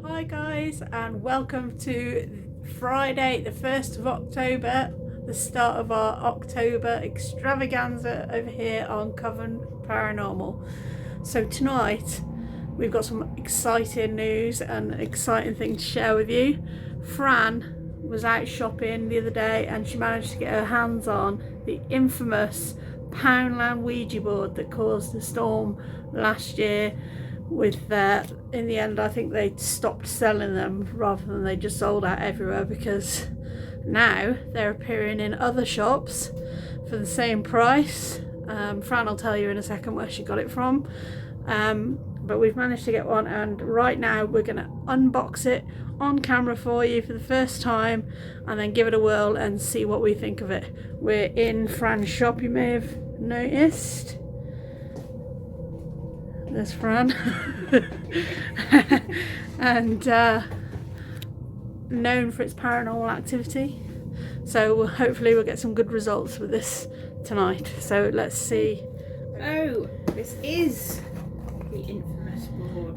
Hi guys, and welcome to Friday the 1st of October, the start of our October extravaganza over here on Coven Paranormal. So tonight we've got some exciting news and exciting things to share with you. Fran was out shopping the other day and she managed to get her hands on the infamous Poundland Ouija board that caused the storm last year. With in the end I think they stopped selling them rather than they just sold out everywhere, because now they're appearing in other shops for the same price. Fran will tell you in a second where she got it from, but we've managed to get one, and right now we're going to unbox it on camera for you for the first time and then give it a whirl and see what we think of it. We're in Fran's shop, you may have noticed. There's Fran. And known for its paranormal activity, so hopefully we'll get some good results with this tonight. So let's see. Oh, this is the infamous board,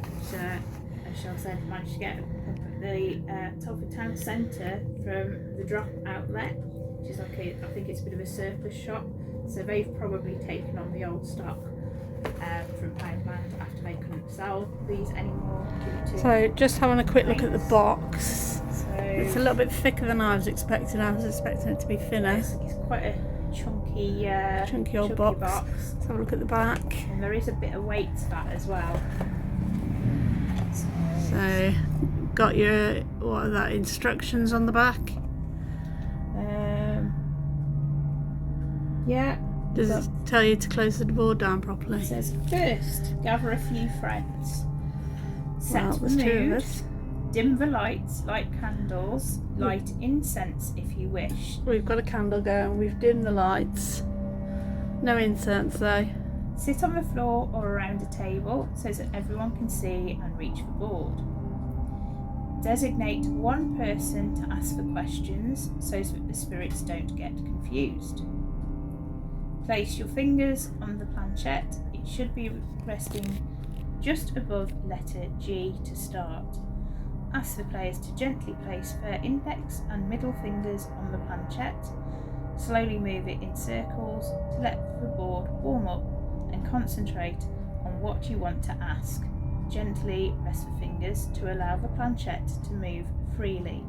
which as Shell said, managed to get up at the Telford Town Centre from the drop outlet, which is like I think it's a bit of a surplus shop, so they've probably taken on the old stock from Poundland after they couldn't sell these anymore. So just having a quick look at the box. So it's a little bit thicker than I was expecting. I was expecting it to be thinner. It's quite a chunky old box. Let's have a look at the back. And there is a bit of weight to that as well. So got your, what are that, instructions on the back? Yeah. Does it tell you to close the board down properly? It says, first, gather a few friends. Set the there's two of mood. us. Dim the lights, light candles, light incense if you wish. We've got a candle going, we've dimmed the lights. No incense though. Sit on the floor or around a table so that everyone can see and reach the board. Designate one person to ask the questions so that the spirits don't get confused. Place your fingers on the planchette. It should be resting just above letter G to start. Ask the players to gently place their index and middle fingers on the planchette. Slowly move it in circles to let the board warm up and concentrate on what you want to ask. Gently rest the fingers to allow the planchette to move freely.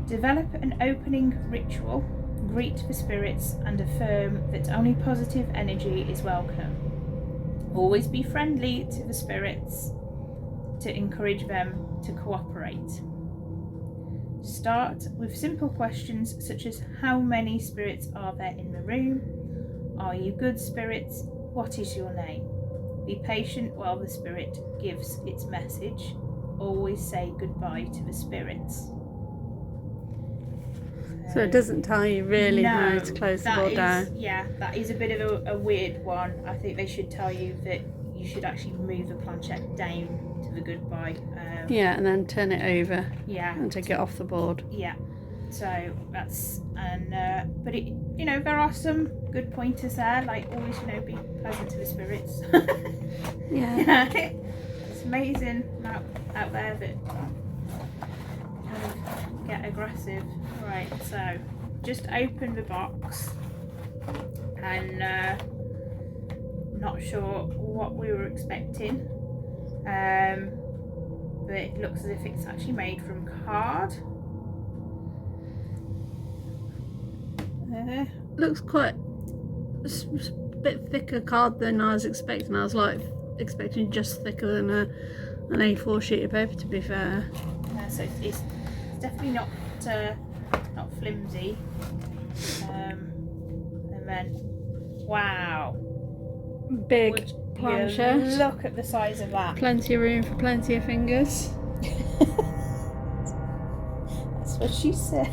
Develop an opening ritual. Greet the spirits and affirm that only positive energy is welcome. Always be friendly to the spirits to encourage them to cooperate. Start with simple questions such as how many spirits are there in the room? Are you good spirits? What is your name? Be patient while the spirit gives its message. Always say goodbye to the spirits. So it doesn't tell you really how to close the board down. Yeah, that is a bit of a weird one. I think they should tell you that you should actually move the planchette down to the goodbye. Yeah, and then turn it over. Yeah. And take it off the board. Yeah. So that's but it, there are some good pointers there, like always be pleasant to the spirits. Yeah. It's amazing out there that get aggressive. Right, so just open the box and not sure what we were expecting, but it looks as if it's actually made from card. Looks quite a bit thicker card than I was expecting. I was expecting just thicker than an A4 sheet of paper, to be fair. So it's definitely not flimsy. And then, wow, big planchette. Look at the size of that. Plenty of room for plenty of fingers. That's what she said.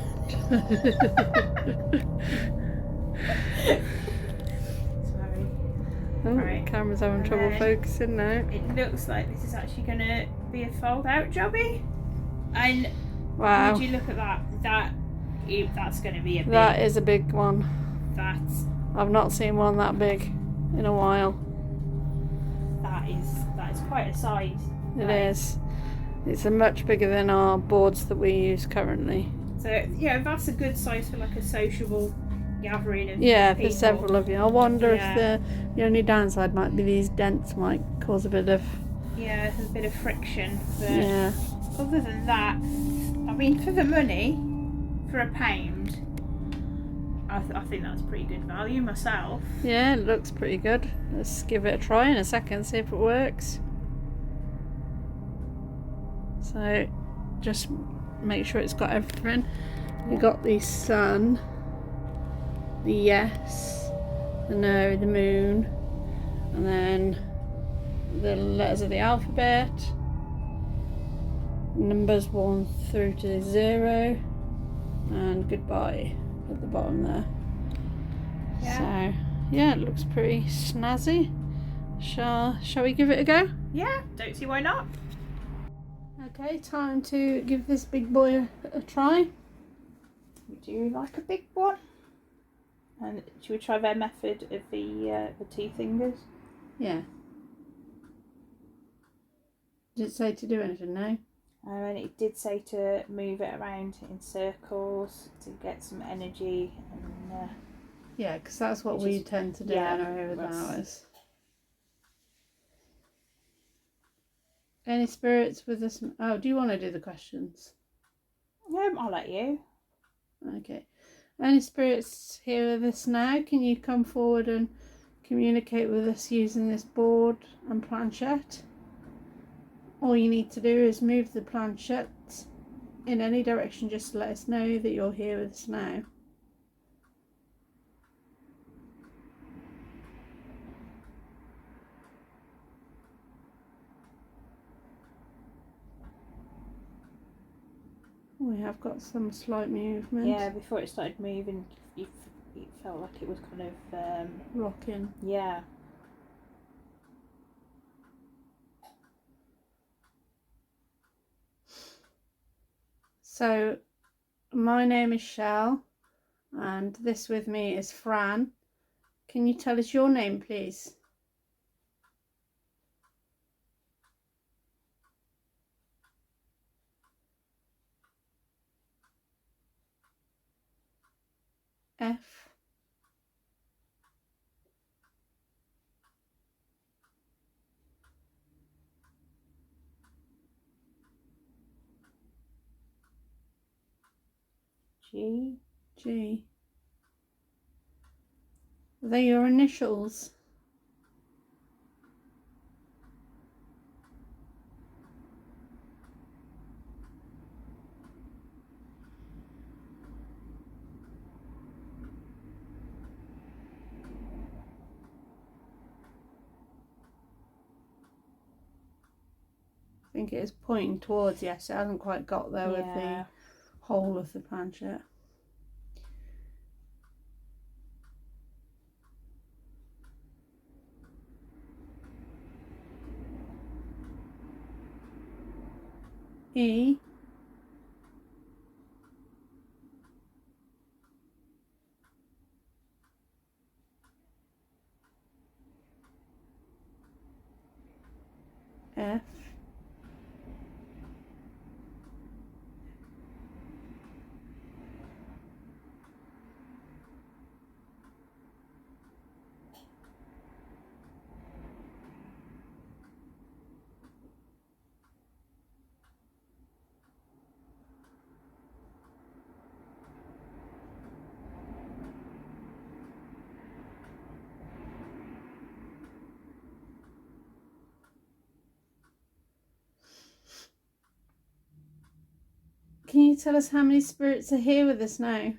Sorry. Oh, right. The camera's having trouble focusing now. It looks like this is actually going to be a fold-out jobby. And wow, would you look at that? That's going to be a big. That is a big one. That's. I've not seen one that big in a while. That is quite a size. It is. It's a much bigger than our boards that we use currently. So yeah, that's a good size for like a sociable gathering of for people. several of you. I wonder if the only downside might be these dents might cause a bit of a bit of friction. But yeah. other than that, I mean, for the money, for £1, I think that's pretty good value myself. Yeah, it looks pretty good. Let's give it a try in a second, see if it works. So, just make sure it's got everything. You got the sun, the yes, the no, the moon, and then the letters of the alphabet, numbers 1 through to 0, and goodbye at the bottom there. Yeah. So yeah, it looks pretty snazzy. Shall we give it a go? Yeah, don't see why not. Okay, time to give this big boy a try. Would you like a big one? And should we try their method of the 2 fingers? Yeah. Did it say to do anything? No. And it did say to move it around in circles to get some energy. And yeah, because that's what we tend to do in our here with ours. Any spirits with us? Oh, do you want to do the questions? I'll let you. Okay. Any spirits here with us now? Can you come forward and communicate with us using this board and planchette? All you need to do is move the planchette in any direction just to let us know that you're here with us now. We have got some slight movement. Yeah, before it started moving, it felt like it was kind of rocking. Yeah. So, my name is Shell, and this with me is Fran. Can you tell us your name, please? F. G. G. Are they your initials? I think it is pointing towards yes. It hasn't quite got there with the whole of the planchette. E. F. Can you tell us how many spirits are here with us now?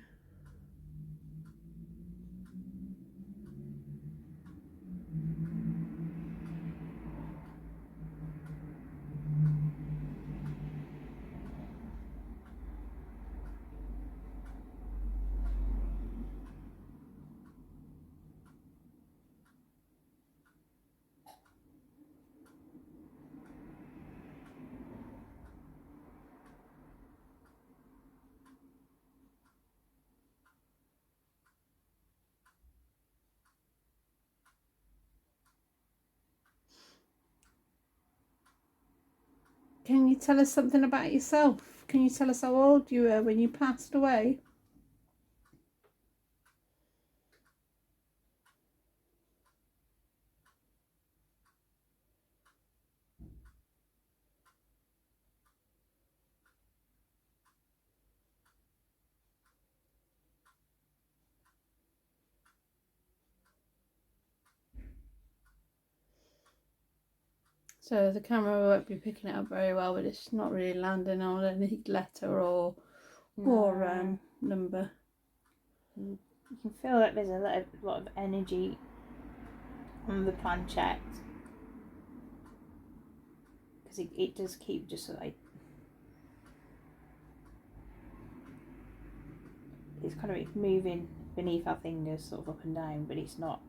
Can you tell us something about yourself? Can you tell us how old you were when you passed away? So the camera won't be picking it up very well, but it's not really landing on any letter or number. You can feel that there's a lot of energy on the planchette, because it does keep just like, it's kind of moving beneath our fingers, sort of up and down, but it's not.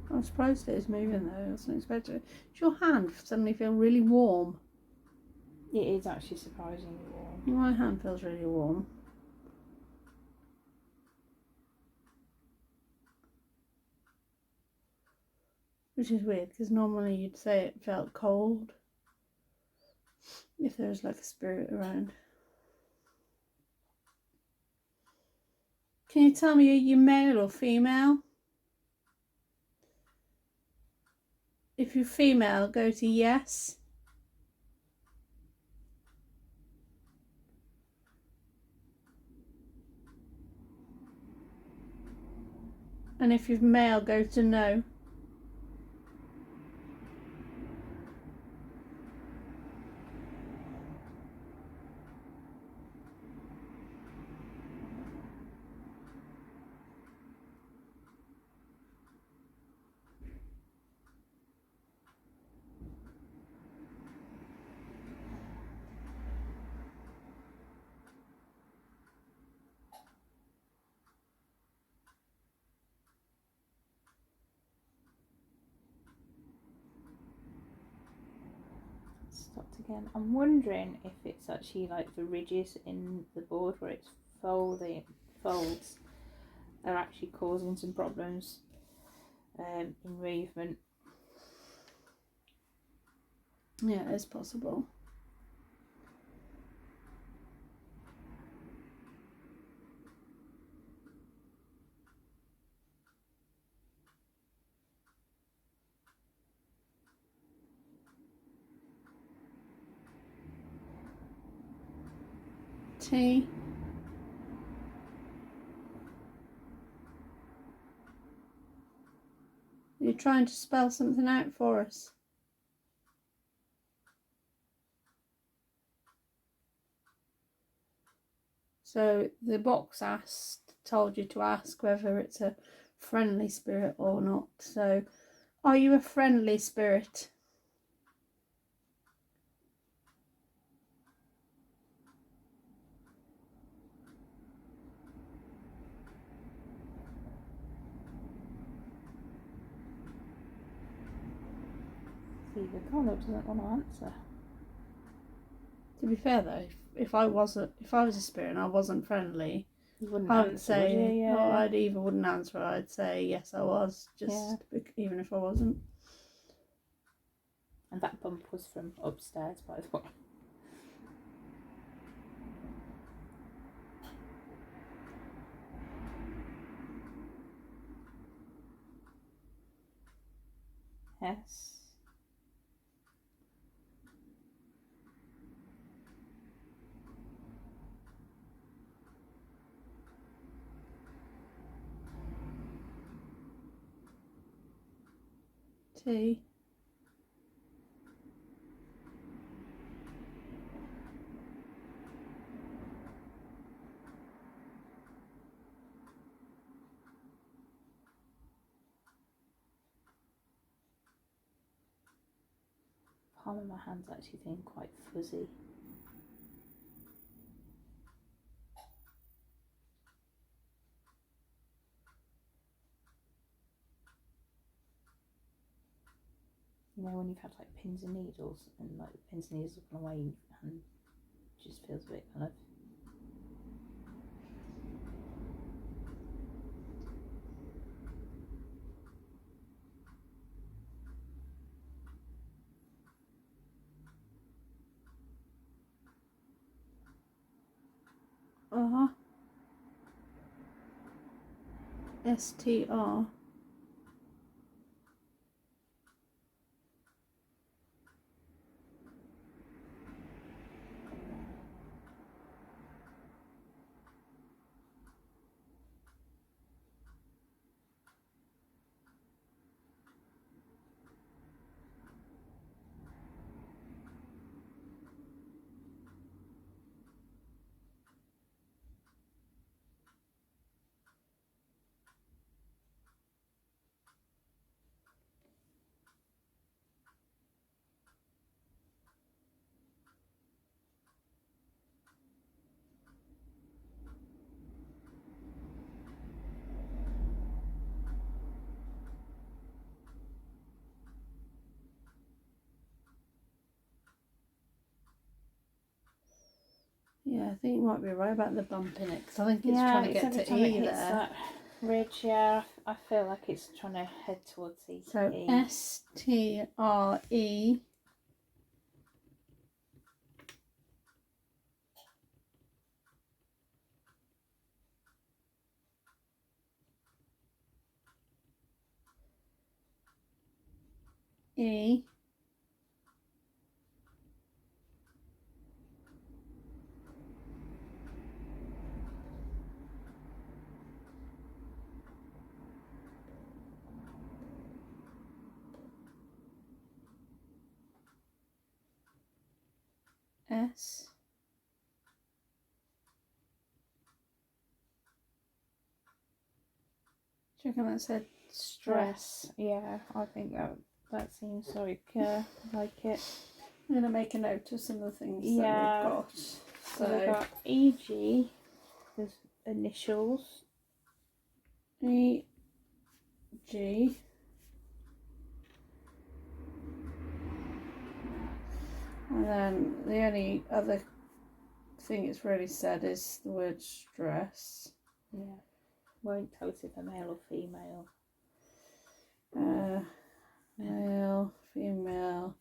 I'm surprised it is moving though. I wasn't expecting it. Does your hand suddenly feel really warm? It is actually surprisingly warm. My hand feels really warm. Which is weird, because normally you'd say it felt cold if there was like a spirit around. Can you tell me, are you male or female? If you're female, go to yes. And if you're male, go to no. Stopped again. I'm wondering if it's actually like the ridges in the board where it's folds are actually causing some problems in movement. Yeah, it's possible. T. You're trying to spell something out for us. So the box told you to ask whether it's a friendly spirit or not. So, are you a friendly spirit? See, the colour doesn't want to answer. To be fair though, if I was a spirit and I wasn't friendly, You wouldn't I would answer, say, would you? Yeah. oh, I'd either wouldn't answer or I'd say yes, I was, even if I wasn't. And that bump was from upstairs, by the way. Yes. T. Palm of my hand's actually feeling quite fuzzy. You know when you've had like pins and needles and like the pins and needles have gone away and just feels a bit kind of STR. Yeah, I think you might be right about the bump in it, because I think it's trying to get to E there. That ridge, yeah, I feel like it's trying to head towards E. So STRE. E. S. Do you reckon that said stress? Yeah, I think that seems like it. I'm going to make a note of some of the things that we've got. So we've got EG, there's initials. EG. And then the only other thing it's really said is the word stress. Yeah. Won't tell us if a male or female. Male, female,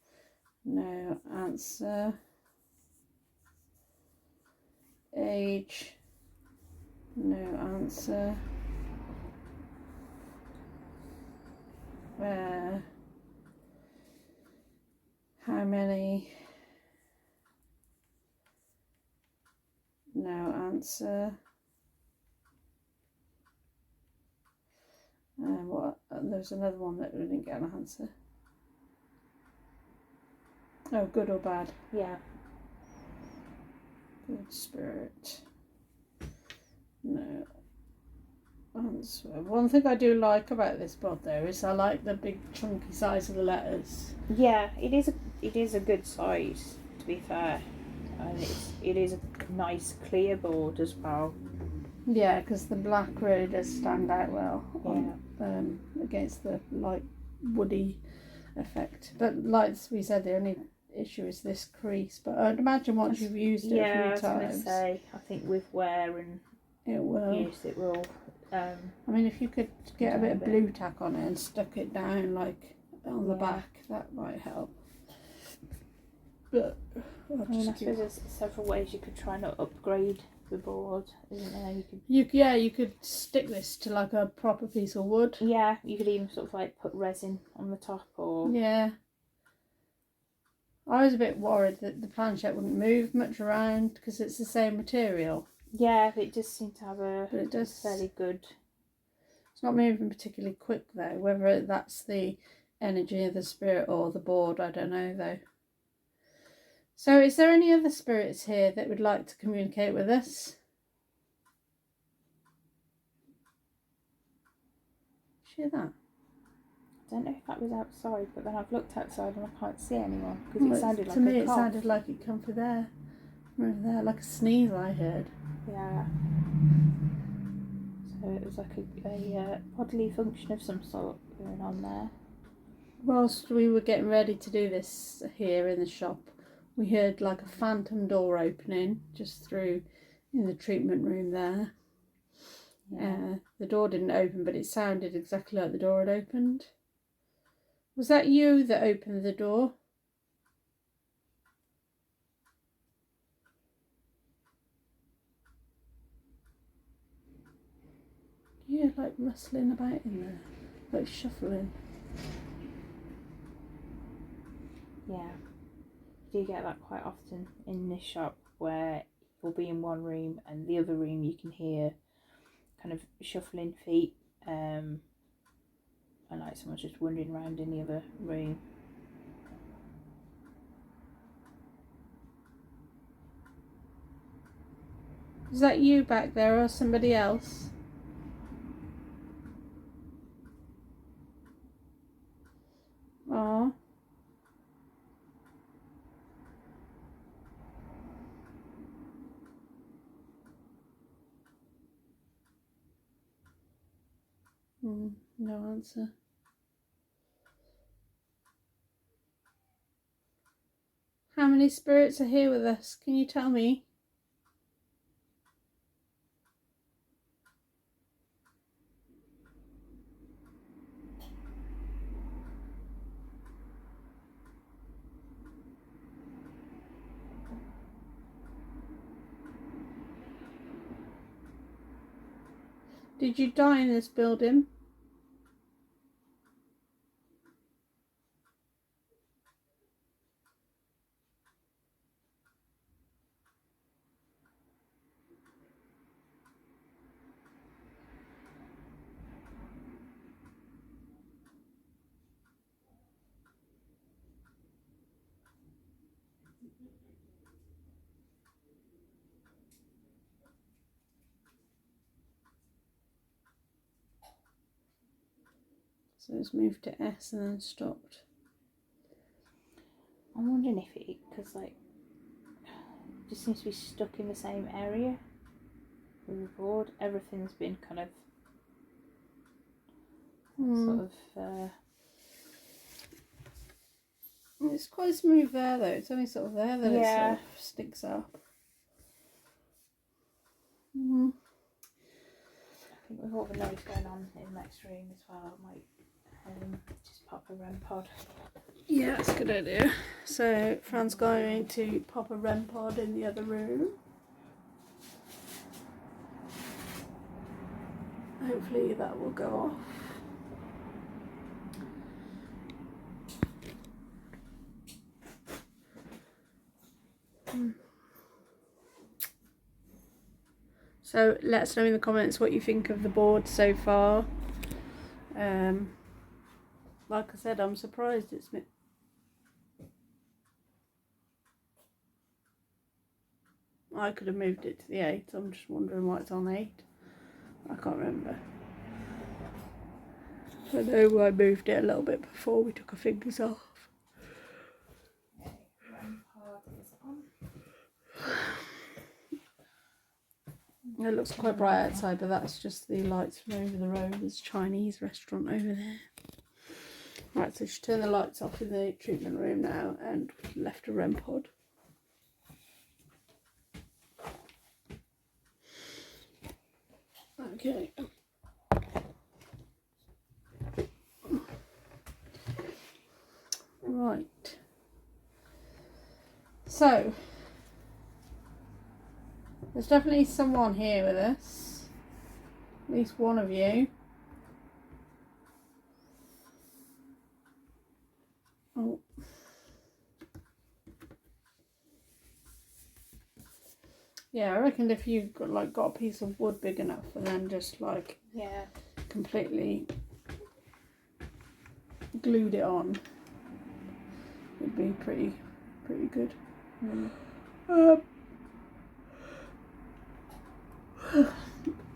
no answer. Age, no answer. Where? How many? No answer. What? There's another one that we didn't get an answer. Oh, good or bad? Yeah. Good spirit. No answer. One thing I do like about this bod though is I like the big chunky size of the letters. Yeah, it is a good size, to be fair, and it is a nice clear board as well. Yeah, because the black really does stand out well against the light woody effect. But like we said, the only issue is this crease. But I'd imagine once you've used it a few times. I was going to say, I think with wear and use it will. I mean, if you could get a bit of blue tack on it and stuck it down like on the back, that might help. But I suppose there's several ways you could try and upgrade the board, isn't there? You could stick this to like a proper piece of wood. Yeah, you could even sort of like put resin on the top or. Yeah. I was a bit worried that the planchette wouldn't move much around because it's the same material. Yeah, it does seem to have a fairly good. It's not moving particularly quick though. Whether that's the energy of the spirit or the board, I don't know though. So is there any other spirits here that would like to communicate with us? Hear that? I don't know if that was outside, but then I've looked outside and I can't see anyone because it sounded like to me a cough. It sounded like it come from there. Over there, like a sneeze I heard. Yeah. So it was like a bodily function of some sort going on there. Whilst we were getting ready to do this here in the shop, we heard like a phantom door opening just through in the treatment room there. Yeah. The door didn't open, but it sounded exactly like the door had opened. Was that you that opened the door? Yeah, like rustling about in there, like shuffling. Yeah, you do get that quite often in this shop, where you'll be in one room and the other room you can hear kind of shuffling feet, and like someone's just wandering around in the other room. Is that you back there or somebody else? Oh. No answer. How many spirits are here with us? Can you tell me? Did you die in this building? So it's moved to S and then stopped. I'm wondering if it, because like, it just seems to be stuck in the same area with the board. Everything's been kind of sort of. It's quite smooth there though. It's only sort of there that it sort of sticks up. I think with all the noise going on in the next room as well, I might just pop a REM pod. Yeah, that's a good idea. So Fran's going to pop a REM pod in the other room. Hopefully that will go off. So let us know in the comments what you think of the board so far. Like I said, I'm surprised it's I could have moved it to the 8. I'm just wondering why it's on 8. I can't remember. I know I moved it a little bit before we took our fingers off. REM pod is on. It looks quite bright outside, but that's just the lights from over the road. There's a Chinese restaurant over there. Right, so she turned the lights off in the treatment room now and left a REM pod. Okay. Right. So, there's definitely someone here with us. At least one of you. Oh. Yeah, I reckon if you got a piece of wood big enough and then just completely glued it on, it'd be pretty good.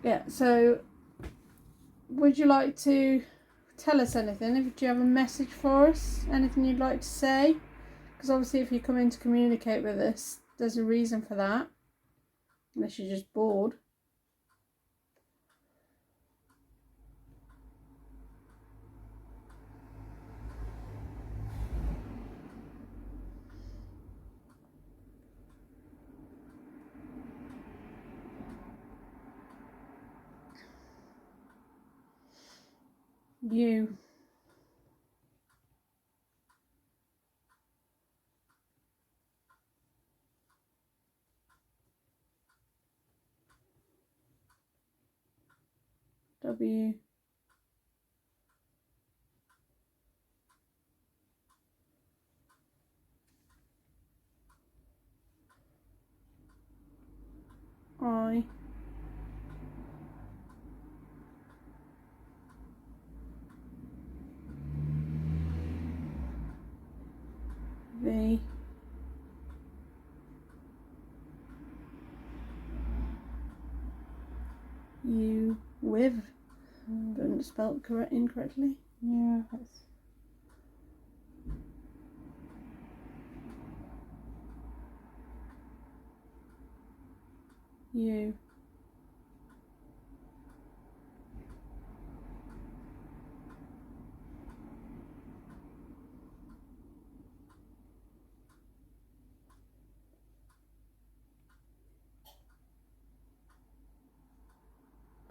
Yeah, so would you like to tell us anything? Do you have a message for us? Anything you'd like to say? Because obviously if you come in to communicate with us, there's a reason for that. Unless you're just bored. You. W. I. V. U. With. But spelled incorrectly. Yeah, that's... U.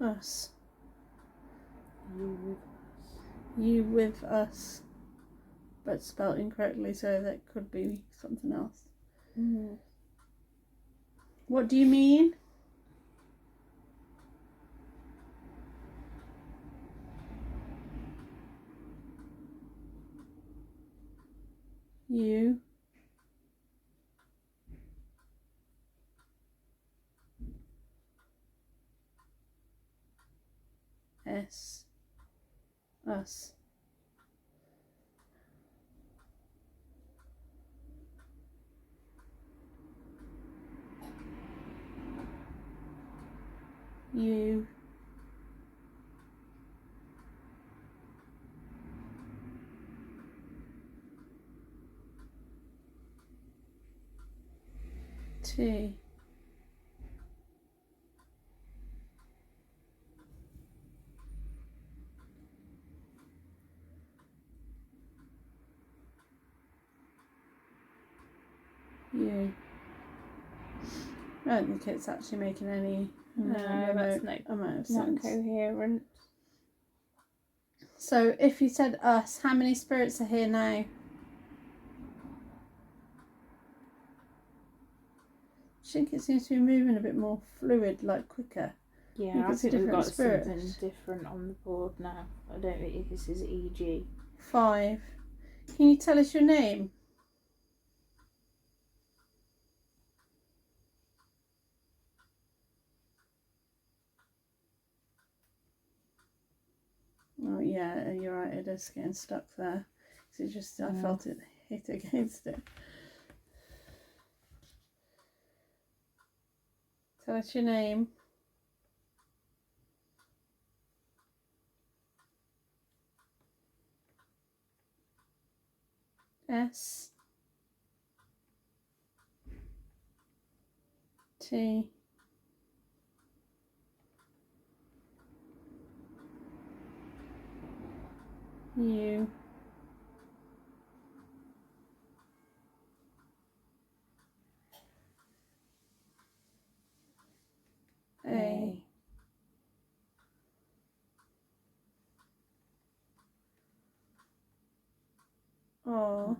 Us. You with us. You with us. But spelled incorrectly, so that could be something else. Mm. What do you mean? You. S. Us. You. T. You. I don't think it's actually making any No, that's amount of not sense. coherent. So if you said us, how many spirits are here now? I think it seems to be moving a bit more fluid, like quicker. Yeah, I it's think we've different got spirits. something different on the board now. I don't think if this is EG. 5. Can you tell us your name? Oh yeah, you're right. It is getting stuck there. It just I felt it hit against it. Tell us your name. S. T. U. A. O.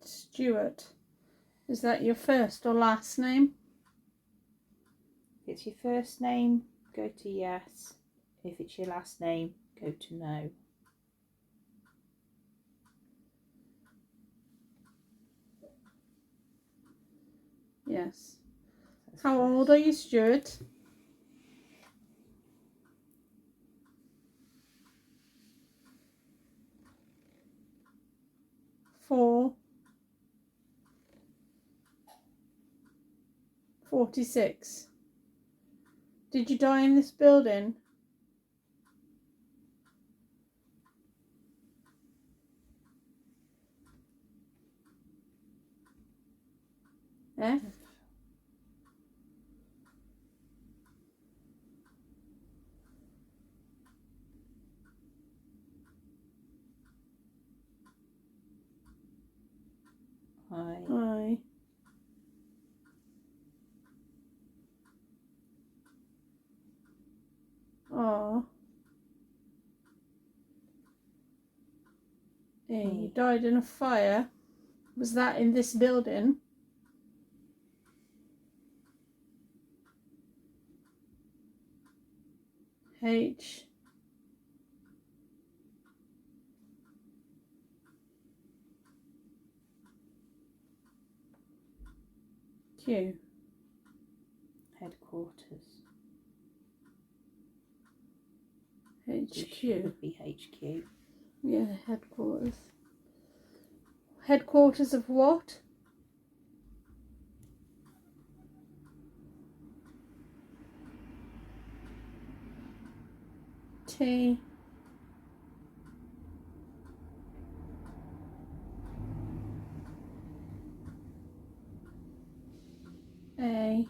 Stuart. Is that your first or last name? If it's your first name, go to yes. If it's your last name, go to no. Yes. How old are you, Stuart? 4. 46. Did you die in this building? F. I. R. A. You died in a fire. Was that in this building? H Q. Headquarters. HQ. It would be HQ. Yeah, headquarters. Headquarters of what? T. A.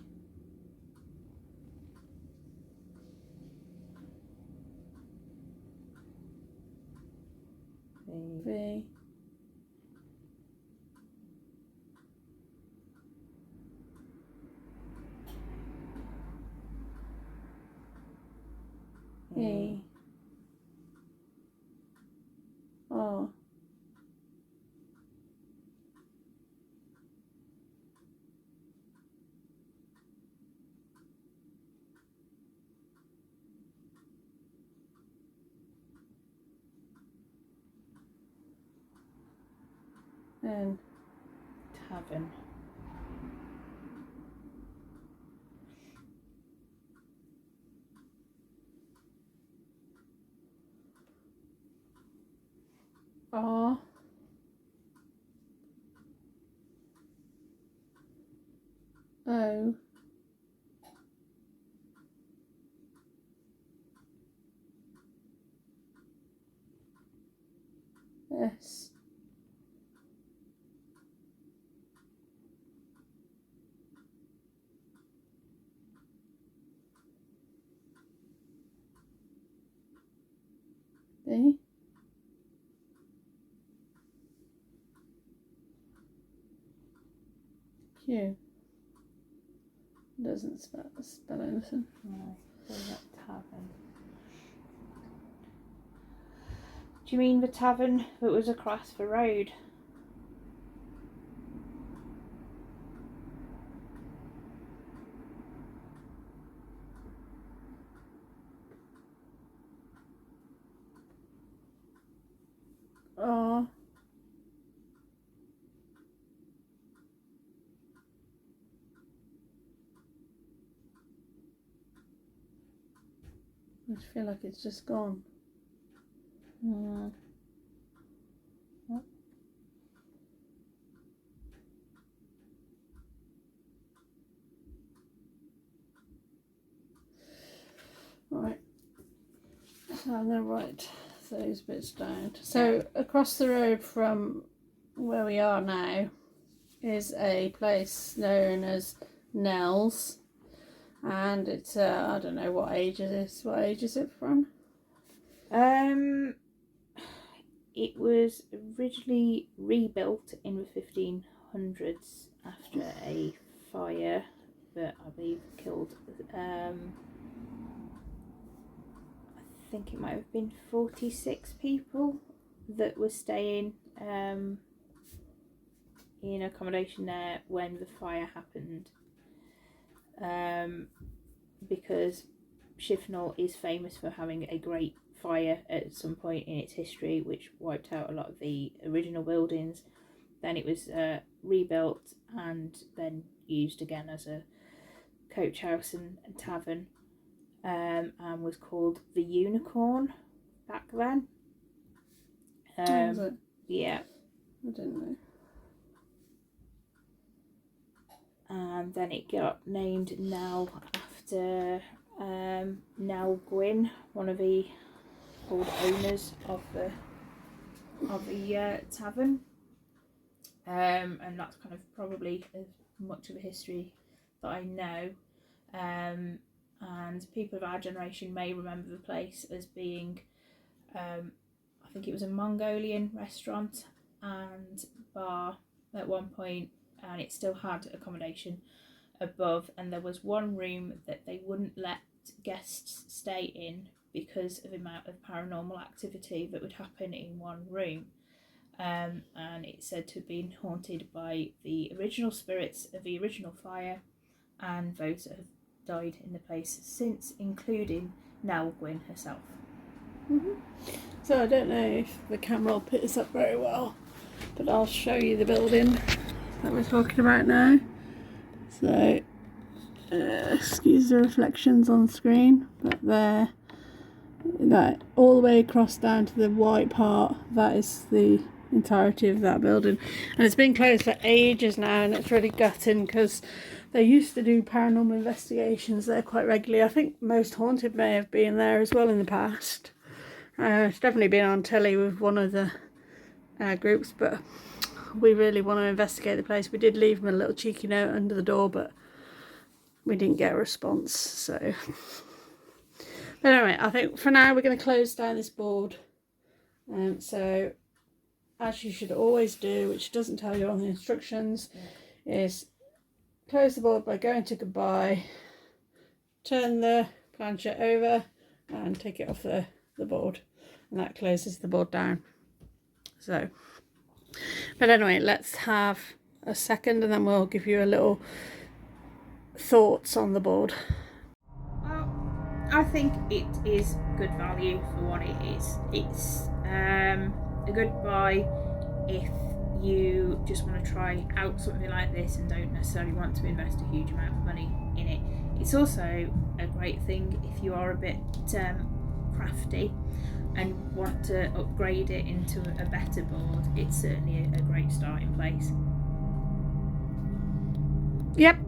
V. E. R. N. Tavern. R. O. S. D. Q. Doesn't spell anything. No, so that tavern. Do you mean the tavern that was across the road? R. I just feel like it's just gone. Right. So I'm going to write those bits down. So across the road from where we are now is a place known as Nell's. And it's, I don't know what age it is. What age is it from? It was originally rebuilt in the 1500s after a fire that I believe killed, I think it might have been 46 people that were staying in accommodation there when the fire happened. Because Shifnal is famous for having a great fire at some point in its history, which wiped out a lot of the original buildings. Then it was rebuilt and then used again as a coach house and tavern, and was called the Unicorn back then. Was it? Yeah. I didn't know. And then it got named Nell after Nell Gwyn, one of the old owners of the tavern, and that's kind of probably as much of a history that I know. And people of our generation may remember the place as being, I think it was a Mongolian restaurant and bar at one point, and it still had accommodation above, and there was one room that they wouldn't let guests stay in because of the amount of paranormal activity that would happen in one room. And it's said to have been haunted by the original spirits of the original fire and those that have died in the place since, including Nell Gwyn herself. So I don't know if the camera will pick this up very well, but I'll show you the building that we're talking about now. So excuse the reflections on screen, but there, that all the way across down to the white part, that is the entirety of that building, and it's been closed for ages now, and it's really gutting because they used to do paranormal investigations there quite regularly. I think Most Haunted may have been there as well in the past. It's definitely been on telly with one of the groups, but we really want to investigate the place. We did leave them a little cheeky note under the door, but we didn't get a response. So, but anyway, I think for now we're going to close down this board. So, as you should always do, which doesn't tell you on the instructions, is close the board by going to goodbye, turn the planchette over and take it off the board, and that closes the board down. So, but anyway, let's have a second and then we'll give you a little thoughts on the board. Well, I think it is good value for what it is. It's a good buy if you just want to try out something like this and don't necessarily want to invest a huge amount of money in it. It's also a great thing if you are a bit crafty and want to upgrade it into a better board. It's certainly a great starting place. Yep,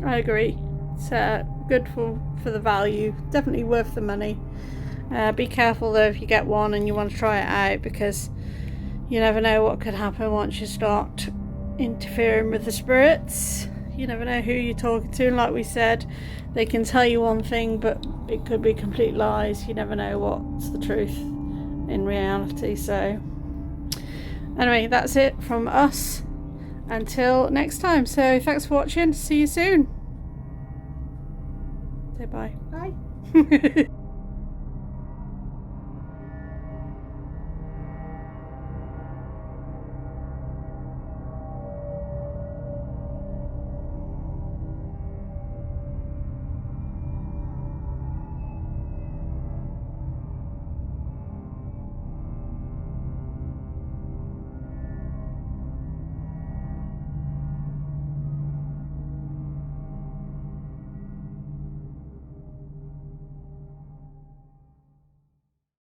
I agree. It's good for the value, definitely worth the money. Be careful though if you get one and you want to try it out, because you never know what could happen once you start interfering with the spirits. You never know who you're talking to, and like we said, they can tell you one thing but it could be complete lies. You never know what's the truth in reality. So anyway, that's it from us until next time. So thanks for watching, see you soon. Say bye. Bye.